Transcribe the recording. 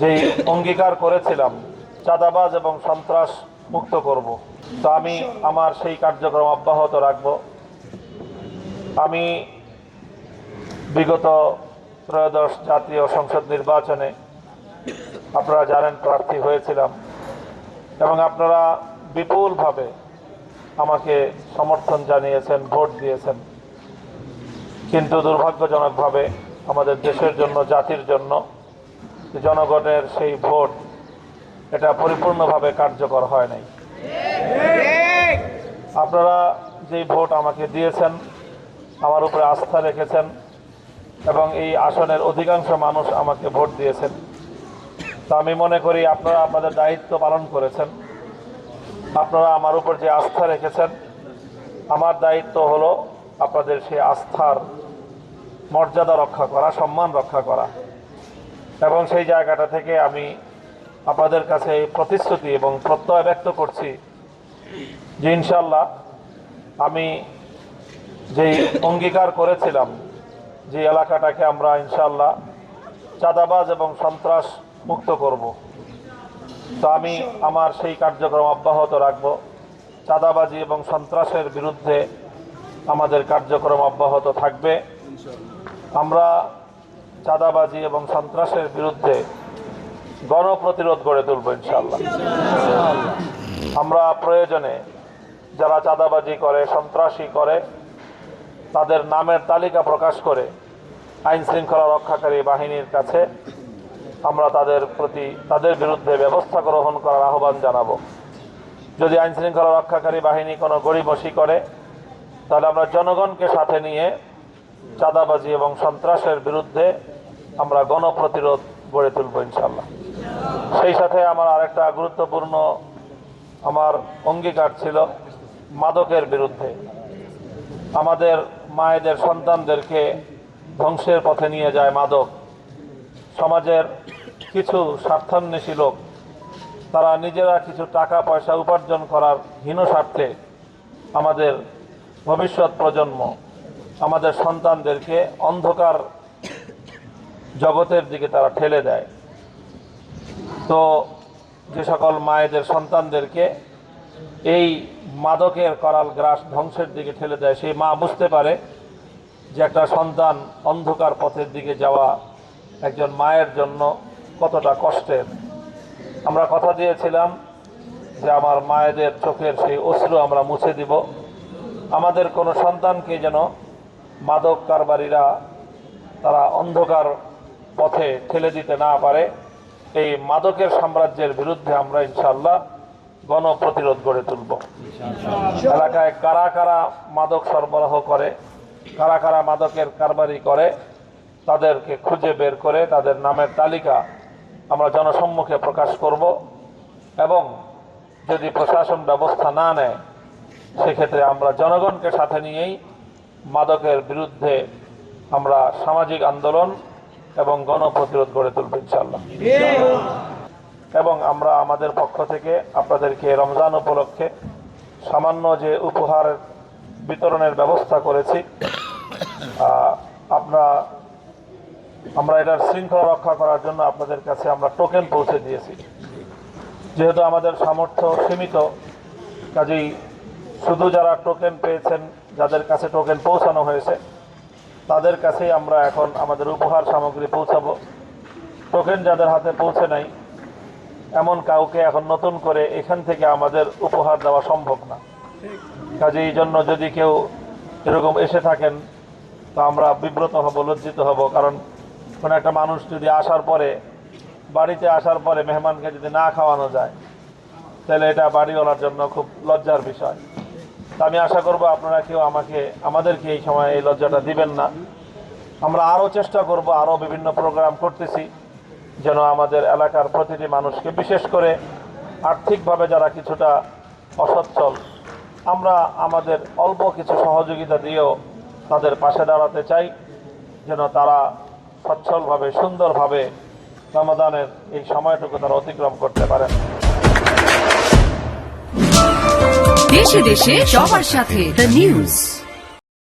যে অঙ্গীকার করেছিলাম চাঁদাবাজ এবং সন্ত্রাস মুক্ত করব, তো আমি আমার সেই কার্যক্রম অব্যাহত রাখব। আমি বিগত ত্রয়োদশ জাতীয় সংসদ নির্বাচনে আপনারা জানেন প্রার্থী হয়েছিলাম এবং আপনারা বিপুলভাবে আমাকে সমর্থন জানিয়েছেন, ভোট দিয়েছেন। কিন্তু দুর্ভাগ্যজনকভাবে আমাদের দেশের জন্য, জাতির জন্য জনগণের সেই ভোট এটা পরিপূর্ণভাবে কার্যকর হয় নাই। আপনারা যেই ভোট আমাকে দিয়েছেন, আমার উপরে আস্থা রেখেছেন এবং এই আসনের অধিকাংশ মানুষ আমাকে ভোট দিয়েছেন, তা আমি মনে করি আপনারা আপনাদের দায়িত্ব পালন করেছেন। আপনারা আমার উপর যে আস্থা রেখেছেন, আমার দায়িত্ব হলো আপনাদের সেই আস্থার মর্যাদা রক্ষা করা, সম্মান রক্ষা করা। এবং সেই জায়গাটা থেকে আমি আপনাদের কাছে এই প্রতিশ্রুতি এবং প্রত্যয় ব্যক্ত করছি যে ইনশাল্লাহ আমি যেই অঙ্গীকার করেছিলাম যে এলাকাটাকে আমরা ইনশাল্লাহ চাঁদাবাজ এবং সন্ত্রাস মুক্ত করব, তো আমি আমার সেই কার্যক্রম অব্যাহত রাখব। চাঁদাবাজি এবং সন্ত্রাসের বিরুদ্ধে আমাদের কার্যক্রম অব্যাহত থাকবে। আমরা চাঁদাবাজি এবং সন্ত্রাসের বিরুদ্ধে গণপ্রতিরোধ গড়ে তুলব ইনশাআল্লাহ। আমরা প্রয়োজনে যারা চাঁদাবাজি করে, সন্ত্রাসী করে, তাদের নামের তালিকা প্রকাশ করে আইন শৃঙ্খলা রক্ষাকারী বাহিনীর কাছে আমরা তাদের বিরুদ্ধে ব্যবস্থা গ্রহণ করার আহ্বান জানাবো। যদি আইন শৃঙ্খলা রক্ষাকারী বাহিনী কোনো গড়িমসি করে, তাহলে আমরা জনগণকে সাথে নিয়ে চাঁদাবাজি এবং সন্ত্রাসের বিরুদ্ধে আমরা গণপ্রতিরোধ গড়ে তুলব ইনশাআল্লাহ। সেই সাথে আমার আরেকটা গুরুত্বপূর্ণ আমার অঙ্গীকার ছিল মাদকের বিরুদ্ধে। আমাদের মায়েদের সন্তানদেরকে ধ্বংসের পথে নিয়ে যায় মাদক। সমাজের কিছু স্বার্থান্বেষী লোক, তারা নিজেরা কিছু টাকা পয়সা উপার্জন করার হীন স্বার্থে আমাদের ভবিষ্যৎ প্রজন্ম, আমাদের সন্তানদেরকে অন্ধকার জগতের দিকে তারা ঠেলে দেয়। তো যে সকল মায়েদের সন্তানদেরকে এই মাদকের করাল গ্রাস ধ্বংসের দিকে ঠেলে দেয়, সেই মা বুঝতে পারে যে একটা সন্তান অন্ধকার পথের দিকে যাওয়া একজন মায়ের জন্য কতটা কষ্টের। আমরা কথা দিয়েছিলাম যে আমার মায়েদের চোখের সেই অশ্রু আমরা মুছে দিব। আমাদের কোনো সন্তানকে যেন মাদক কারবারিরা তারা অন্ধকার পথে ঠেলে দিতে না পারে। এই মাদকের সাম্রাজ্যের বিরুদ্ধে আমরা ইনশাআল্লাহ গণপ্রতিরোধ গড়ে তুলব। এলাকায় কারা কারা মাদক সরবরাহ করে, কারা কারা মাদকের কারবারি করে, তাদেরকে খুঁজে বের করে তাদের নামের তালিকা আমরা জনসম্মুখে প্রকাশ করব। এবং যদি প্রশাসন ব্যবস্থা না নেয়, সেক্ষেত্রে আমরা জনগণকে সাথে নিয়েই মাদকের বিরুদ্ধে আমরা সামাজিক আন্দোলন এবং গণপ্রতিরোধ গড়ে তুলব ইনশাআল্লাহ। এবং আমরা আমাদের পক্ষ থেকে আপনাদেরকে রমজান উপলক্ষে সামান্য যে উপহার বিতরণের ব্যবস্থা করেছি, আমরা এটার শৃঙ্খলা রক্ষা করার জন্য আপনাদের কাছে আমরা টোকেন পৌঁছে দিয়েছি। যেহেতু আমাদের সামর্থ্য সীমিত, কাজেই শুধু যারা টোকেন পেয়েছেন, যাদের কাছে টোকেন পৌঁছানো হয়েছে, তাদের কাছেই আমরা এখন আমাদের উপহার সামগ্রী পৌঁছাবো। টোকেন যাদের হাতে পৌঁছে নাই, এমন কাউকে এখন নতুন করে এখান থেকে আমাদের উপহার দেওয়া সম্ভব না। কাজে এই জন্য যদি কেউ এরকম এসে থাকেন, তো আমরা বিব্রত হব, লজ্জিত হব। কারণ কোনো একটা মানুষ যদি বাড়িতে আসার পরে মেহমানকে যদি না খাওয়ানো যায়, তাহলে এটা বাড়িওয়ালার জন্য খুব লজ্জার বিষয়। তা আমি আশা করব আপনারা কেউ আমাদেরকে এই সময় এই লজ্জাটা দিবেন না। আমরা আরও চেষ্টা করব, আরও বিভিন্ন প্রোগ্রাম করতেছি যেন আমাদের এলাকার প্রতিটি মানুষকে, বিশেষ করে আর্থিকভাবে যারা কিছুটা অসচ্ছল, আমরা আমাদের অল্প কিছু সহযোগিতা দিয়েও তাদের পাশে দাঁড়াতে চাই, যেন তারা সচ্ছলভাবে, সুন্দরভাবে রমাদানের এই সময়টুকু তারা অতিক্রম করতে পারেন। দেশে দেশে সবার সাথে দ্য নিউজ।